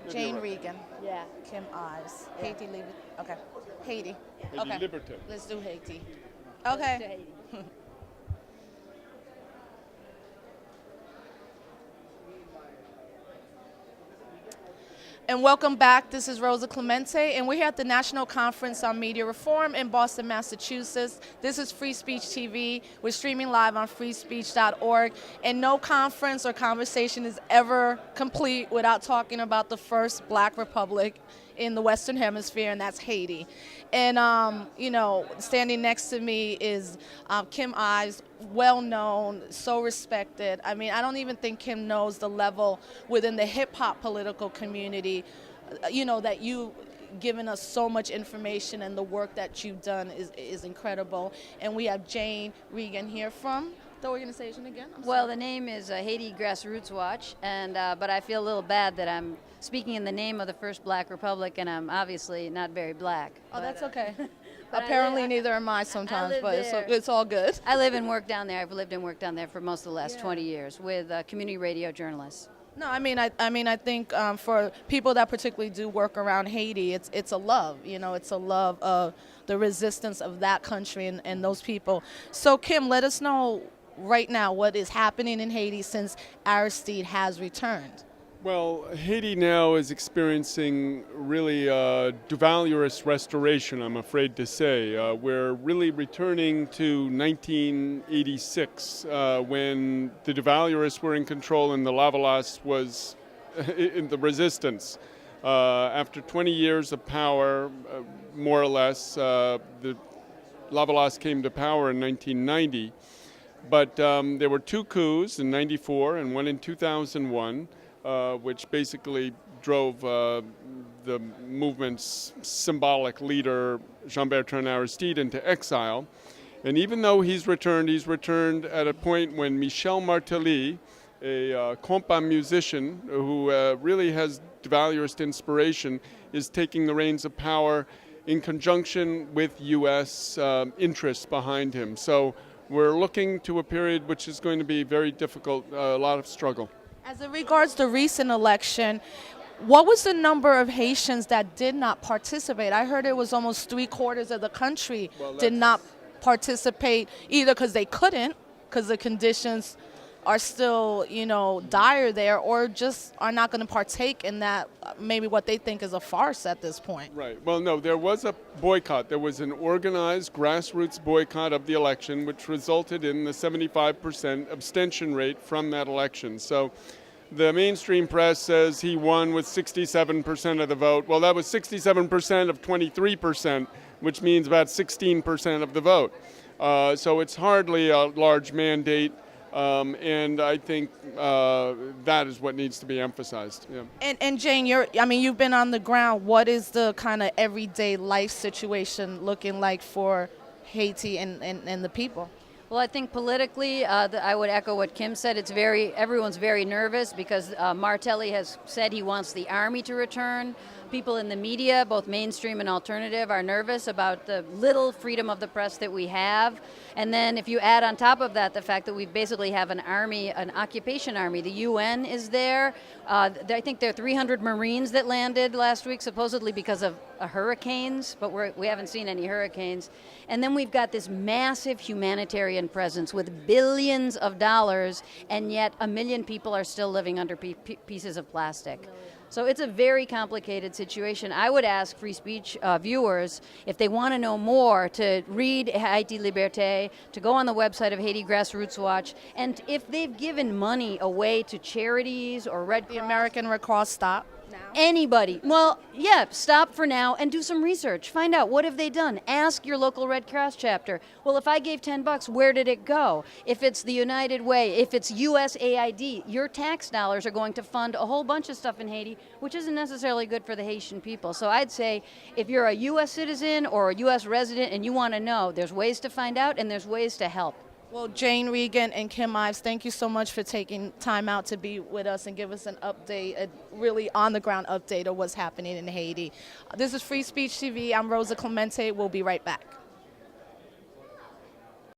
Jane Regan. Yeah. Kim Ives. Haiti, leave it. Okay. Haiti. Haiti Okay. Liberte. Let's do Haiti. To Okay. Haiti. And welcome back. This is Rosa Clemente, and we're here at the National Conference on Media Reform in Boston, Massachusetts. This is Free Speech TV. We're streaming live on freespeech.org, and no conference or conversation is ever complete without talking about the first Black republic in the Western Hemisphere, and that's Haiti. And, standing next to me is Kim Ives, well-known, so respected. I mean, I don't even think Kim knows the level within the hip-hop political community, that you've given us so much information, and the work that you've done is incredible. And we have Jane Regan here from the organization again. Well, the name is Haiti Grassroots Watch, and but I feel a little bad that I'm speaking in the name of the first Black republic, and I'm obviously not very Black. Oh, that's okay. But Apparently, neither am I sometimes, live but there. it's all good. I live and work down there. I've lived and worked down there for most of the last 20 years with community radio journalists. No, I think for people that particularly do work around Haiti, it's a love. It's a love of the resistance of that country and those people. So, Kim, let us know right now what is happening in Haiti since Aristide has returned. Well, Haiti now is experiencing really Duvalurist restoration, I'm afraid to say. We're really returning to 1986 when the Duvalurists were in control and the Lavalas was in the resistance. After 20 years of power, more or less, the Lavalas came to power in 1990. But there were two coups in 94 and one in 2001. Which basically drove the movement's symbolic leader, Jean-Bertrand Aristide, into exile. And even though he's returned at a point when Michel Martelly, a compas musician who really has Duvalurist inspiration, is taking the reins of power in conjunction with U.S. Interests behind him. So we're looking to a period which is going to be very difficult, a lot of struggle. As it regards the recent election, what was the number of Haitians that did not participate? I heard it was almost 3/4 of the country did not participate, either because they couldn't, because the conditions are still, dire there, or just are not going to partake in that, maybe what they think is a farce at this point. Right. Well, no, there was a boycott. There was an organized grassroots boycott of the election, which resulted in the 75% abstention rate from that election. So the mainstream press says he won with 67% of the vote. Well, that was 67% of 23%, which means about 16% of the vote. So it's hardly a large mandate. And I think that is what needs to be emphasized. Yeah. And Jane, you've been on the ground. What is the kind of everyday life situation looking like for Haiti and the people? Well, I think politically, I would echo what Kim said. Everyone's very nervous because Martelly has said he wants the army to return. People in the media, both mainstream and alternative, are nervous about the little freedom of the press that we have. And then if you add on top of that the fact that we basically have an army, an occupation army, the UN is there. I think there are 300 Marines that landed last week, supposedly because of hurricanes, but we haven't seen any hurricanes. And then we've got this massive humanitarian presence with billions of dollars, and yet 1 million people are still living under pieces of plastic. So it's a very complicated situation. I would ask free speech viewers, if they want to know more, to read Haiti Liberte, to go on the website of Haiti Grassroots Watch, and if they've given money away to charities or Red Cross. The American Red Cross stop now? Anybody. Well, yeah, stop for now and do some research. Find out, what have they done? Ask your local Red Cross chapter. Well, if I gave $10, where did it go? If it's the United Way, if it's USAID, your tax dollars are going to fund a whole bunch of stuff in Haiti, which isn't necessarily good for the Haitian people. So I'd say if you're a U.S. citizen or a U.S. resident and you want to know, there's ways to find out and there's ways to help. Well, Jane Regan and Kim Ives, thank you so much for taking time out to be with us and give us an update, a really on-the-ground update of what's happening in Haiti. This is Free Speech TV. I'm Rosa Clemente. We'll be right back.